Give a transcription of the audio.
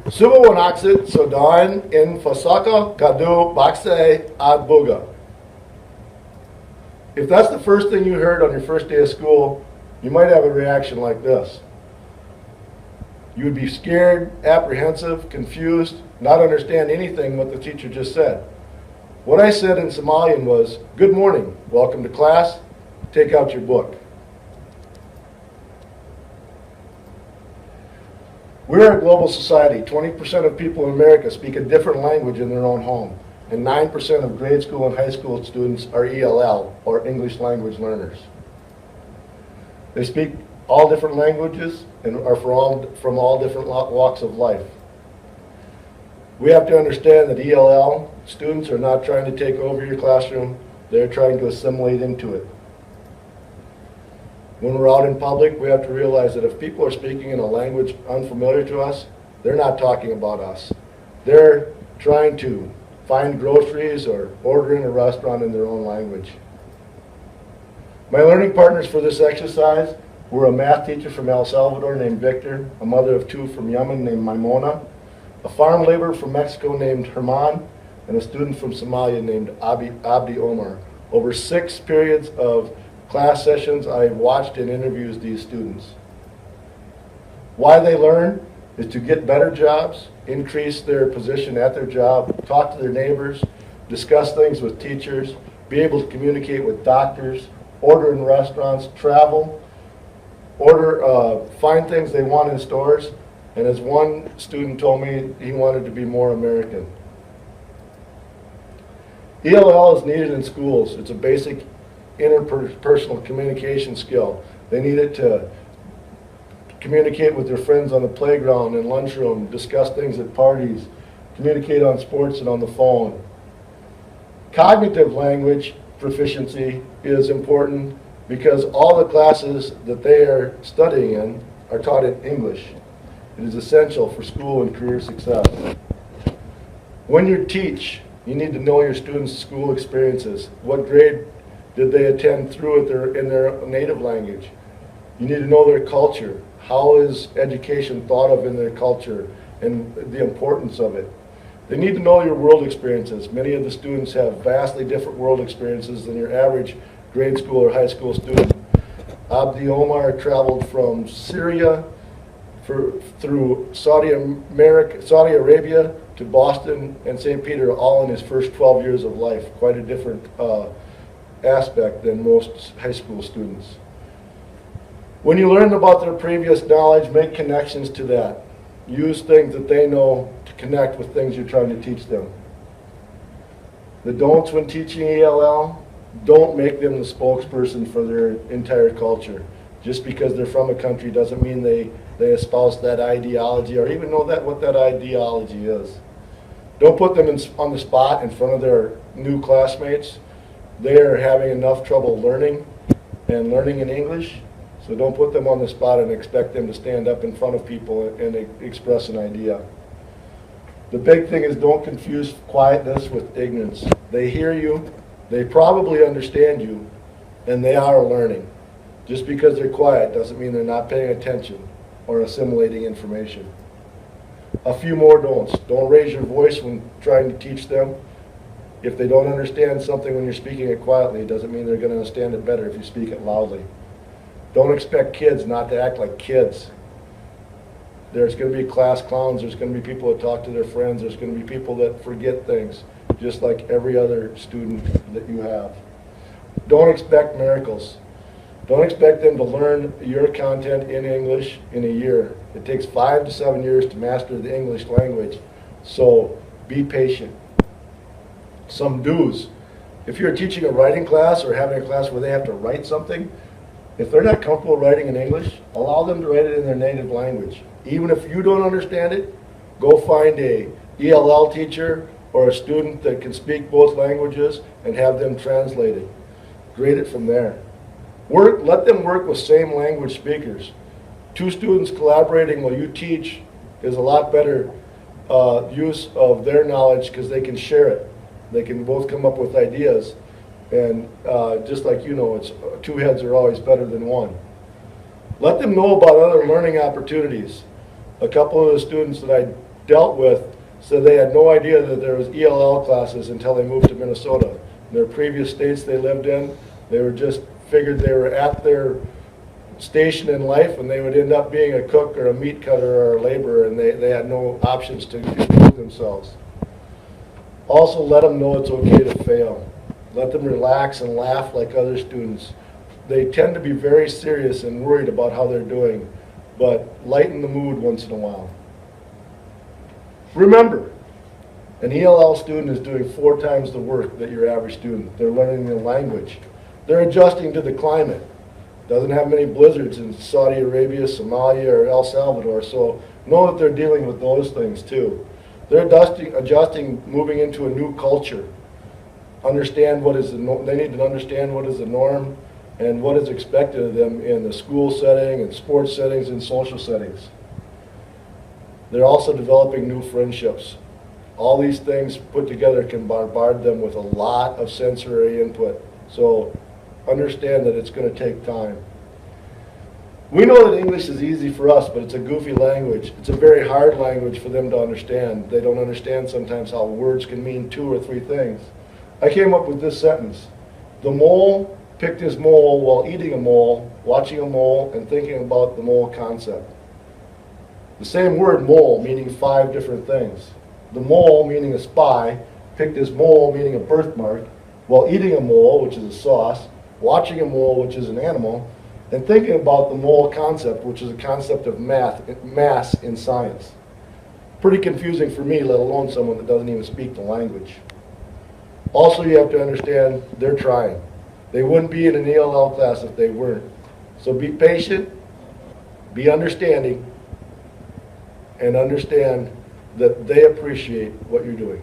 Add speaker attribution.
Speaker 1: Subawanaksit Sodan in Fasaka Kadu Bakse Adbuga. If that's the first thing you heard on your first day of school, you might have a reaction like this. You would be scared, apprehensive, confused, not understand anything what the teacher just said. What I said in Somalian was, "Good morning, welcome to class, take out your book." We're a global society. 20% of people in America speak a different language in their own home, and 9% of grade school and high school students are ELL, or English language learners. They speak all different languages and are from all different walks of life. We have to understand that ELL students are not trying to take over your classroom, they're trying to assimilate into it. When we're out in public, we have to realize that if people are speaking in a language unfamiliar to us, they're not talking about us. They're trying to find groceries or order in a restaurant in their own language. My learning partners for this exercise were a math teacher from El Salvador named Victor, a mother of two from Yemen named Maimona, a farm laborer from Mexico named Herman, and a student from Somalia named Abdi Omar. Over 6 periods of class sessions, I watched and interviewed these students. Why they learn is to get better jobs, increase their position at their job, talk to their neighbors, discuss things with teachers, be able to communicate with doctors, order in restaurants, travel, find things they want in stores, and as one student told me, he wanted to be more American. ELL is needed in schools. It's a basic interpersonal communication skill. They need it to communicate with their friends on the playground and lunchroom, discuss things at parties, communicate on sports and on the phone. Cognitive language proficiency is important because all the classes that they are studying in are taught in English. It is essential for school and career success. When you teach, you need to know your students' school experiences. What grade did they attend through it in their native language? You need to know their culture. How is education thought of in their culture and the importance of it? They need to know your world experiences. Many of the students have vastly different world experiences than your average grade school or high school student. Abdi Omar traveled from Syria through Saudi Arabia to Boston and St. Peter all in his first 12 years of life. Quite a different aspect than most high school students. When you learn about their previous knowledge, make connections to that. Use things that they know to connect with things you're trying to teach them. The don'ts when teaching ELL, don't make them the spokesperson for their entire culture. Just because they're from a country doesn't mean they espouse that ideology or even know what that ideology is. Don't put them on the spot in front of their new classmates. They are having enough trouble learning in English, so don't put them on the spot and expect them to stand up in front of people and express an idea. The big thing is don't confuse quietness with ignorance. They hear you, they probably understand you, and they are learning. Just because they're quiet doesn't mean they're not paying attention or assimilating information. A few more don'ts. Don't raise your voice when trying to teach them. If they don't understand something when you're speaking it quietly, it doesn't mean they're going to understand it better if you speak it loudly. Don't expect kids not to act like kids. There's going to be class clowns. There's going to be people that talk to their friends. There's going to be people that forget things, just like every other student that you have. Don't expect miracles. Don't expect them to learn your content in English in a year. It takes 5 to 7 years to master the English language, so be patient. Some do's. If you're teaching a writing class or having a class where they have to write something, if they're not comfortable writing in English, allow them to write it in their native language. Even if you don't understand it, go find a ELL teacher or a student that can speak both languages and have them translate it. Grade it from there. Let them work with same language speakers. 2 students collaborating while you teach is a lot better use of their knowledge because they can share it. They can both come up with ideas, and just like you know, it's 2 heads are always better than 1. Let them know about other learning opportunities. A couple of the students that I dealt with said they had no idea that there was ELL classes until they moved to Minnesota. In their previous states they lived in, they were just figured they were at their station in life and they would end up being a cook or a meat cutter or a laborer, and they had no options to improve themselves. Also, let them know it's okay to fail. Let them relax and laugh like other students. They tend to be very serious and worried about how they're doing, but lighten the mood once in a while. Remember, an ELL student is doing 4 times the work that your average student. They're learning the language. They're adjusting to the climate. Doesn't have many blizzards in Saudi Arabia, Somalia, or El Salvador, so know that they're dealing with those things too. They're adjusting, moving into a new culture. Understand what is they need to understand what is the norm and what is expected of them in the school setting and sports settings and social settings. They're also developing new friendships. All these things put together can bombard them with a lot of sensory input. So understand that it's going to take time. We know that English is easy for us, but it's a goofy language. It's a very hard language for them to understand. They don't understand sometimes how words can mean 2 or 3 things. I came up with this sentence. The mole picked his mole while eating a mole, watching a mole, and thinking about the mole concept. The same word mole meaning 5 different things. The mole, meaning a spy, picked his mole, meaning a birthmark, while eating a mole, which is a sauce, watching a mole, which is an animal, and thinking about the mole concept, which is a concept of mass in science. Pretty confusing for me, let alone someone that doesn't even speak the language. Also, you have to understand they're trying. They wouldn't be in an ELL class if they weren't. So be patient, be understanding, and understand that they appreciate what you're doing.